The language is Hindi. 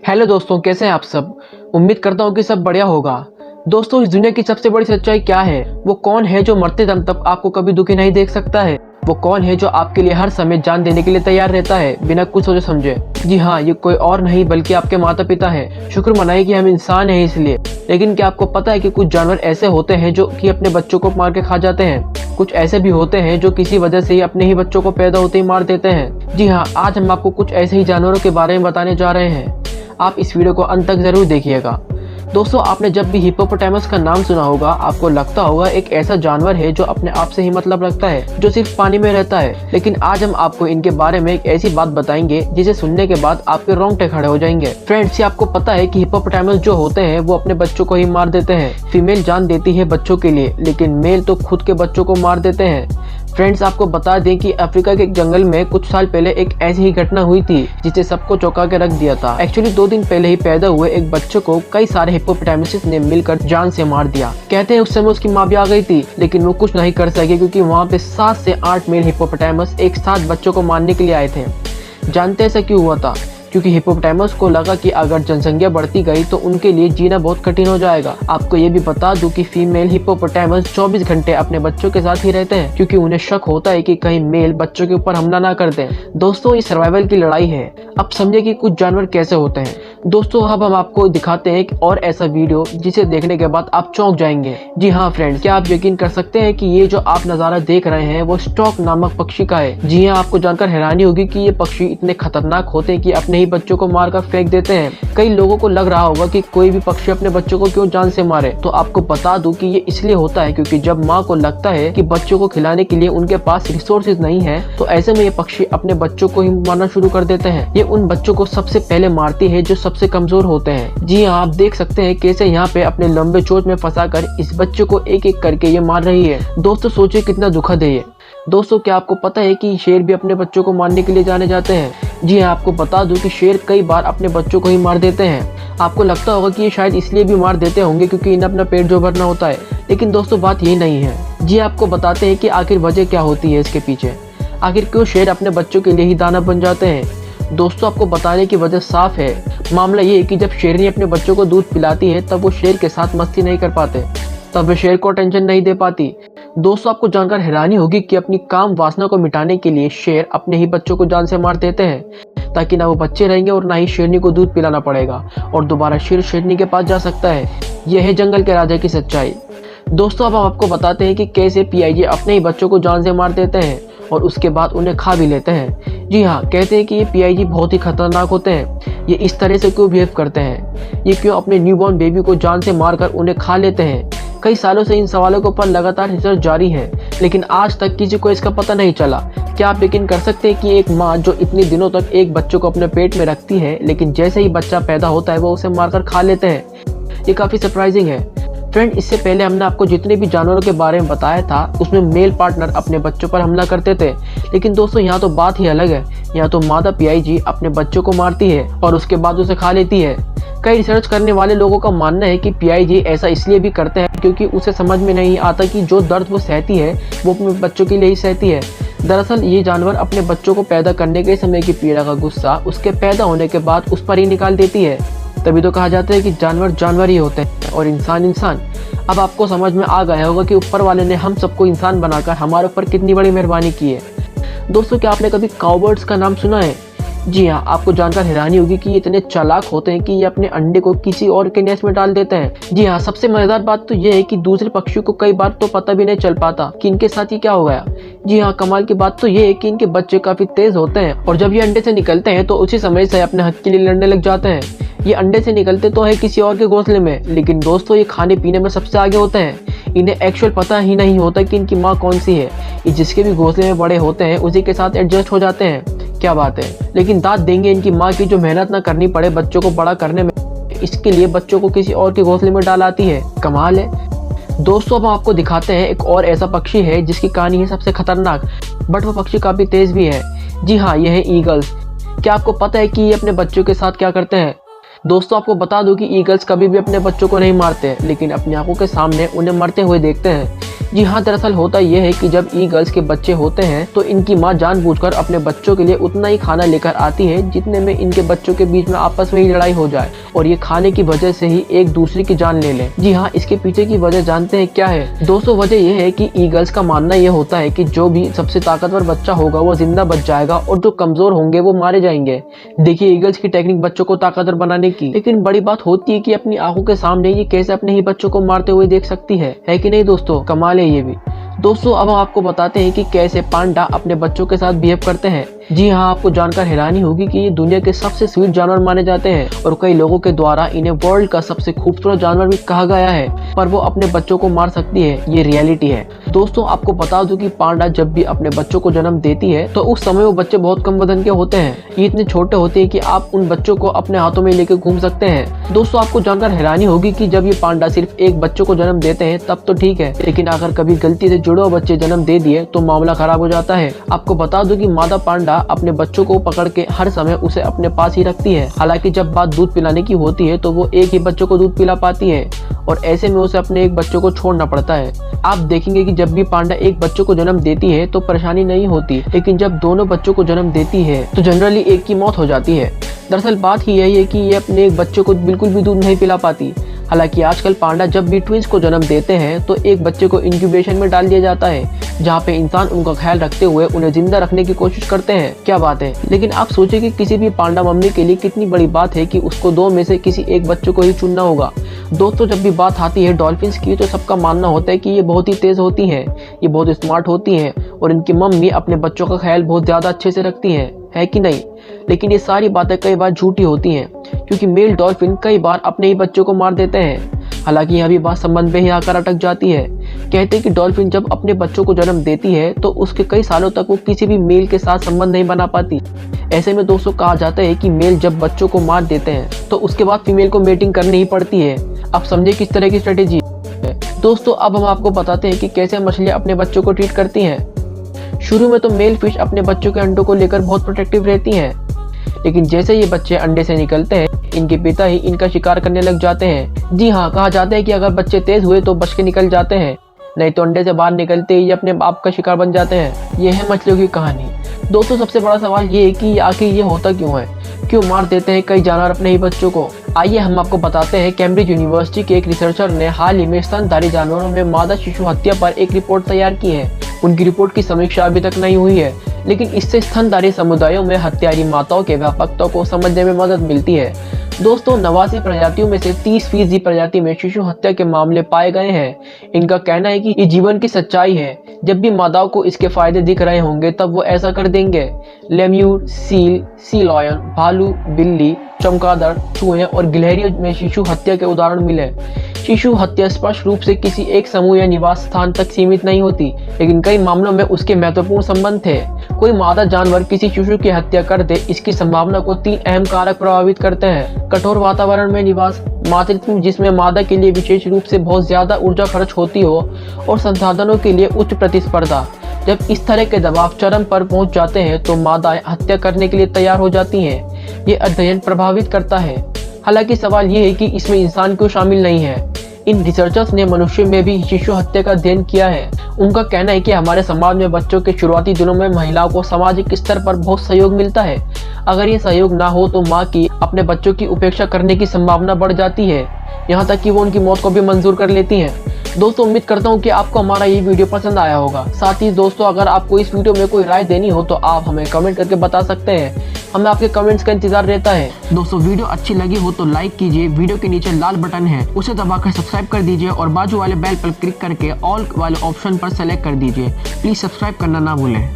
हेलो दोस्तों, कैसे हैं आप सब। उम्मीद करता हूँ कि सब बढ़िया होगा। दोस्तों, इस दुनिया की सबसे बड़ी सच्चाई क्या है? वो कौन है जो मरते दम तक आपको कभी दुखी नहीं देख सकता है? वो कौन है जो आपके लिए हर समय जान देने के लिए तैयार रहता है बिना कुछ सोचे समझे? जी हाँ, ये कोई और नहीं बल्कि आपके माता पिता हैं। शुक्र मनाइए कि हम इंसान हैं इसलिए। लेकिन क्या आपको पता है कि कुछ जानवर ऐसे होते हैं जो कि अपने बच्चों को मार के खा जाते हैं? कुछ ऐसे भी होते हैं जो किसी वजह से ही अपने ही बच्चों को पैदा होते ही मार देते हैं। जी हाँ, आज हम आपको कुछ ऐसे ही जानवरों के बारे में बताने जा रहे हैं। आप इस वीडियो को अंत तक जरूर देखिएगा। दोस्तों, आपने जब भी हिप्पोपोटामस का नाम सुना होगा, आपको लगता होगा एक ऐसा जानवर है जो अपने आप से ही मतलब रखता है, जो सिर्फ पानी में रहता है। लेकिन आज हम आपको इनके बारे में एक ऐसी बात बताएंगे जिसे सुनने के बाद आपके रोंगटे खड़े हो जाएंगे। फ्रेंड्स, ये आपको पता है कि हिप्पोपोटामस जो होते हैं वो अपने बच्चों को ही मार देते हैं। फीमेल जान देती है बच्चों के लिए, लेकिन मेल तो खुद के बच्चों को मार देते हैं। फ्रेंड्स, आपको बता दें कि अफ्रीका के एक जंगल में कुछ साल पहले एक ऐसी ही घटना हुई थी जिसे सबको चौंका के रख दिया था। एक्चुअली 2 दिन पहले ही पैदा हुए एक बच्चे को कई सारे हिप्पोपोटामस ने मिलकर जान से मार दिया। कहते हैं उस समय उसकी माँ भी आ गई थी, लेकिन वो कुछ नहीं कर सके क्योंकि वहाँ पे 7 से 8 मेल हिप्पोपोटामस एक साथ बच्चों को मारने के लिए आए थे। जानते ऐसा क्यों हुआ था? क्योंकि हिप्पोपोटामस को लगा कि अगर जनसंख्या बढ़ती गई तो उनके लिए जीना बहुत कठिन हो जाएगा। आपको ये भी बता दूं कि फीमेल हिप्पोपोटामस 24 घंटे अपने बच्चों के साथ ही रहते हैं, क्योंकि उन्हें शक होता है कि कहीं मेल बच्चों के ऊपर हमला ना कर दें। दोस्तों, ये सर्वाइवल की लड़ाई है। अब समझे कि कुछ जानवर कैसे होते हैं। दोस्तों, अब हम आपको दिखाते हैं एक और ऐसा वीडियो जिसे देखने के बाद आप चौंक जाएंगे। जी हाँ फ्रेंड्स, क्या आप यकीन कर सकते हैं कि ये जो आप नजारा देख रहे हैं वो स्टॉक नामक पक्षी का है। जी हाँ, आपको जानकर हैरानी होगी कि ये पक्षी इतने खतरनाक होते हैं कि अपने ही बच्चों को मारकर फेंक देते हैं। कई लोगों को लग रहा होगा कि कोई भी पक्षी अपने बच्चों को क्यों जान से मारे, तो आपको बता दूं कि ये इसलिए होता है क्योंकि जब माँ को लगता है कि बच्चों को खिलाने के लिए उनके पास रिसोर्सेज नहीं है, तो ऐसे में ये पक्षी अपने बच्चों को ही मारना शुरू कर देते हैं। ये उन बच्चों को सबसे पहले मारती है जो सबसे कमजोर होते हैं। जी हाँ, आप देख सकते हैं कैसे यहाँ पे अपने लंबे चोंच में फंसाकर इस बच्चे को एक एक करके ये मार रही है। दोस्तों, सोचिए कितना दुखद है ये। दोस्तों, क्या आपको पता है कि शेर भी अपने बच्चों को मारने के लिए जाने जाते हैं? जी हाँ, आपको बता दूं कि शेर कई बार अपने बच्चों को ही मार देते हैं। आपको लगता होगा कि ये शायद इसलिए भी मार देते होंगे क्योंकि इन्हें अपना पेट जो भरना होता है, लेकिन दोस्तों बात ये नहीं है। जी, आपको बताते हैं कि आखिर वजह क्या होती है इसके पीछे। आखिर क्यों शेर अपने बच्चों के लिए ही दाना बन जाते हैं? दोस्तों, आपको बताने की वजह साफ है। मामला ये है कि जब शेरनी अपने बच्चों को दूध पिलाती है तब वो शेर के साथ मस्ती नहीं कर पाते, तब वे शेर को अटेंशन नहीं दे पाती। दोस्तों, आपको जानकर हैरानी होगी कि अपनी काम वासना को मिटाने के लिए शेर अपने ही बच्चों को जान से मार देते हैं, ताकि ना वो बच्चे रहेंगे और ना ही शेरनी को दूध पिलाना पड़ेगा और दोबारा शेर शेरनी के पास जा सकता है। यह है जंगल के राजा की सच्चाई। दोस्तों, अब हम आपको बताते हैं कि कैसे पीआईजी अपने ही बच्चों को जान से मार देते हैं और उसके बाद उन्हें खा भी लेते हैं। जी हाँ, कहते हैं कि ये पीआईजी बहुत ही खतरनाक होते हैं। ये इस तरह से क्यों बिहेव करते हैं? ये क्यों अपने न्यूबॉर्न बेबी को जान से मारकर उन्हें खा लेते हैं? कई सालों से इन सवालों के ऊपर लगातार रिसर्च जारी है, लेकिन आज तक किसी को इसका पता नहीं चला। क्या आप यकीन कर सकते हैं कि एक माँ जो इतने दिनों तक एक बच्चे को अपने पेट में रखती है, लेकिन जैसे ही बच्चा पैदा होता है वो उसे मारकर खा लेते हैं? ये काफी सरप्राइजिंग है। फ्रेंड, इससे पहले हमने आपको जितने भी जानवरों के बारे में बताया था उसमें मेल पार्टनर अपने बच्चों पर हमला करते थे, लेकिन दोस्तों यहाँ तो बात ही अलग है। यहाँ तो मादा पीआईजी अपने बच्चों को मारती है और उसके बाद उसे खा लेती है। कई रिसर्च करने वाले लोगों का मानना है कि पीआईजी ऐसा इसलिए भी करते हैं क्योंकि उसे समझ में नहीं आता कि जो दर्द वो सहती है वो अपने बच्चों के लिए ही सहती है। दरअसल ये जानवर अपने बच्चों को पैदा करने के समय की पीड़ा का गुस्सा उसके पैदा होने के बाद उस पर ही निकाल देती है। तभी तो कहा जाता है कि जानवर जानवर ही होते हैं और इंसान इंसान। अब आपको समझ में आ गया होगा कि ऊपर वाले ने हम सबको इंसान बनाकर हमारे ऊपर कितनी बड़ी मेहरबानी की है। दोस्तों, क्या आपने कभी काउबर्ड्स का नाम सुना है? जी हाँ, आपको जानकर हैरानी होगी कि ये इतने चालाक होते हैं कि ये अपने अंडे को किसी और के नेस्ट में डाल देते हैं। जी हाँ, सबसे मजेदार बात तो ये है कि दूसरे पक्षियों को कई बार तो पता भी नहीं चल पाता कि इनके साथ ये क्या हो गया। जी हाँ, कमाल की बात तो ये है कि इनके बच्चे काफी तेज होते हैं और जब ये अंडे से निकलते हैं तो उसी समय से अपने हक के लिए लड़ने लग जाते हैं। ये अंडे से निकलते तो है किसी और के घोंसले में, लेकिन दोस्तों ये खाने पीने में सबसे आगे होते हैं। इन्हें एक्चुअल पता ही नहीं होता कि इनकी माँ कौन सी है। ये जिसके भी घोंसले में बड़े होते हैं उसी के साथ एडजस्ट हो जाते हैं। क्या बात है। लेकिन दाद देंगे इनकी माँ की जो मेहनत ना करनी पड़े बच्चों को बड़ा करने में, इसके लिए बच्चों को किसी और के घोंसले में डाल आती है। कमाल है। दोस्तों, अब हम आपको दिखाते हैं एक और ऐसा पक्षी है जिसकी कहानी है सबसे खतरनाक, बट वो पक्षी काफी तेज भी है। जी हाँ, ये है ईगल्स। क्या आपको पता है कि ये अपने बच्चों के साथ क्या करते हैं? दोस्तों, आपको बता दूं कि ईगल्स कभी भी अपने बच्चों को नहीं मारते, लेकिन अपनी आंखों के सामने उन्हें मरते हुए देखते हैं। जी हाँ, दरअसल होता यह है कि जब ईगल्स के बच्चे होते हैं तो इनकी माँ जानबूझकर अपने बच्चों के लिए उतना ही खाना लेकर आती है जितने में इनके बच्चों के बीच में आपस में ही लड़ाई हो जाए और ये खाने की वजह से ही एक दूसरे की जान ले ले। जी हाँ, इसके पीछे की वजह जानते हैं क्या है दोस्तों? वजह यह है कि ईगल्स का मानना यह होता है कि जो भी सबसे ताकतवर बच्चा होगा वो जिंदा बच जाएगा और जो कमजोर होंगे वो मारे जाएंगे। देखिए ईगल्स की टेक्निक बच्चों को ताकतवर बनाने की, लेकिन बड़ी बात होती है कि अपनी आंखों के सामने ये कैसे अपने ही बच्चों को मारते हुए देख सकती है कि नहीं दोस्तों? कमाल है ये भी। दोस्तों अब हम आपको बताते हैं कि कैसे पांडा अपने बच्चों के साथ बिहेव करते हैं। जी हाँ, आपको जानकर हैरानी होगी कि ये दुनिया के सबसे स्वीट जानवर माने जाते हैं और कई लोगों के द्वारा इन्हें वर्ल्ड का सबसे खूबसूरत जानवर भी कहा गया है, पर वो अपने बच्चों को मार सकती है, ये रियलिटी है। दोस्तों आपको बता दूं कि पांडा जब भी अपने बच्चों को जन्म देती है तो उस समय वो बच्चे बहुत कम वजन के होते हैं। ये इतने छोटे होते हैं कि आप उन बच्चों को अपने हाथों में लेकर घूम सकते हैं। दोस्तों आपको जानकर हैरानी होगी कि जब ये पांडा सिर्फ एक बच्चों को जन्म देते हैं तब तो ठीक है, लेकिन अगर कभी गलती से जुड़वा बच्चे जन्म दे दिए तो मामला खराब हो जाता है। आपको बता दूं कि मादा पांडा अपने बच्चों को पकड़ के हर समय उसे अपने पास ही रखती है। हालांकि जब बात दूध पिलाने की होती है तो वो एक ही बच्चों को दूध पिला पाती है और ऐसे में उसे अपने एक बच्चों को छोड़ना पड़ता है। आप देखेंगे कि जब भी पांडा एक बच्चों को जन्म देती है तो परेशानी नहीं होती, लेकिन जब दोनों बच्चों को जन्म देती है तो जनरली एक की मौत हो जाती है। दरअसल बात ही यही है कि ये अपने एक बच्चे को बिल्कुल भी दूध नहीं पिला पाती। हालांकि आजकल पांडा जब भी ट्विंस को जन्म देते हैं तो एक बच्चे को इंक्यूबेशन में डाल दिया जाता है, जहां पे इंसान उनका ख्याल रखते हुए उन्हें जिंदा रखने की कोशिश करते हैं। क्या बात है। लेकिन आप सोचिए कि किसी भी पांडा मम्मी के लिए कितनी बड़ी बात है कि उसको दो में से किसी एक बच्चे को ही चुनना होगा। दोस्तों जब भी बात आती है डॉल्फिन्स की तो सबका मानना होता है कि ये बहुत ही तेज होती हैं, ये बहुत स्मार्ट होती हैं और इनकी मम्मी अपने बच्चों का ख्याल बहुत ज्यादा अच्छे से रखती है कि नहीं? लेकिन ये सारी बातें कई बार झूठी होती हैं, क्योंकि मेल डॉल्फिन कई बार अपने ही बच्चों को मार देते हैं। हालांकि यह भी बात संबंध में ही आकर अटक जाती है। कहते हैं कि डॉल्फिन जब अपने बच्चों को जन्म देती है तो उसके कई सालों तक वो किसी भी मेल के साथ संबंध नहीं बना पाती। ऐसे में दोस्तों कहा जाता है कि मेल जब बच्चों को मार देते हैं तो उसके बाद फीमेल को मेटिंग करनी ही पड़ती है। अब समझे किस तरह की स्ट्रेटेजी है। दोस्तों अब हम आपको बताते हैं कि कैसे मछलियां अपने बच्चों को ट्रीट करती हैं। शुरू में तो मेल फिश अपने बच्चों के अंडों को लेकर बहुत प्रोटेक्टिव रहती हैं, लेकिन जैसे ये बच्चे अंडे से निकलते हैं इनके पिता ही इनका शिकार करने लग जाते हैं। जी हाँ, कहा जाता है कि अगर बच्चे तेज हुए तो बच के निकल जाते हैं, नहीं तो अंडे से बाहर निकलते ही अपने बाप का शिकार बन जाते हैं। ये है मछलियों की कहानी। दोस्तों सबसे बड़ा सवाल ये है कि आखिर ये होता क्यों है, क्यों मार देते हैं कई जानवर अपने ही बच्चों को? आइए हम आपको बताते हैं। कैम्ब्रिज यूनिवर्सिटी के एक रिसर्चर ने हाल ही में स्तनधारी जानवरों में मादा शिशु हत्या पर एक रिपोर्ट तैयार की है। उनकी रिपोर्ट की समीक्षा अभी तक नहीं हुई है, लेकिन इससे स्तनधारी समुदायों में हत्यारी माताओं के व्यापकता को समझने में मदद मिलती है। दोस्तों 89 प्रजातियों में से 30% प्रजाति में शिशु हत्या के मामले पाए गए हैं। इनका कहना है कि ये जीवन की सच्चाई है, जब भी मादाओं को इसके फायदे दिख रहे होंगे तब वो ऐसा कर देंगे। लेम्यूर, सील, सी लॉयन, भालू, बिल्ली, चमगादड़, चूहे और गिलहरियों में शिशु हत्या के उदाहरण मिले। शिशु हत्या स्पष्ट रूप से किसी एक समूह या निवास स्थान तक सीमित नहीं होती, लेकिन कई मामलों में उसके महत्वपूर्ण संबंध थे। कोई मादा जानवर किसी शिशु की हत्या कर दे, इसकी संभावना को 3 अहम कारक प्रभावित करते हैं। कठोर वातावरण में निवास, मातृत्व जिसमें मादा के लिए विशेष रूप से बहुत ज्यादा ऊर्जा खर्च होती हो, और संसाधनों के लिए उच्च प्रतिस्पर्धा। जब इस तरह के दबाव चरम पर पहुंच जाते हैं तो मादाएं हत्या करने के लिए तैयार हो जाती हैं। ये अध्ययन प्रभावित करता है। हालांकि सवाल ये है कि इसमें इंसान क्यों शामिल नहीं है। इन रिसर्चर्स ने मनुष्य में भी शिशु हत्या का अध्ययन किया है। उनका कहना है कि हमारे समाज में बच्चों के शुरुआती दिनों में महिलाओं को सामाजिक स्तर पर बहुत सहयोग मिलता है। अगर ये सहयोग ना हो तो माँ की अपने बच्चों की उपेक्षा करने की संभावना बढ़ जाती है, यहाँ तक कि वो उनकी मौत को भी मंजूर कर लेती हैं। दोस्तों उम्मीद करता हूँ कि आपको हमारा ये वीडियो पसंद आया होगा। साथ ही दोस्तों अगर आपको इस वीडियो में कोई राय देनी हो तो आप हमें कमेंट करके बता सकते हैं। हमें आपके कमेंट्स का इंतजार रहता है। दोस्तों वीडियो अच्छी लगी हो तो लाइक कीजिए, वीडियो के नीचे लाल बटन है उसे दबाकर सब्सक्राइब कर दीजिए और बाजू वाले बेल पर क्लिक करके ऑल वाले ऑप्शन पर सेलेक्ट कर दीजिए। प्लीज सब्सक्राइब करना ना भूलें।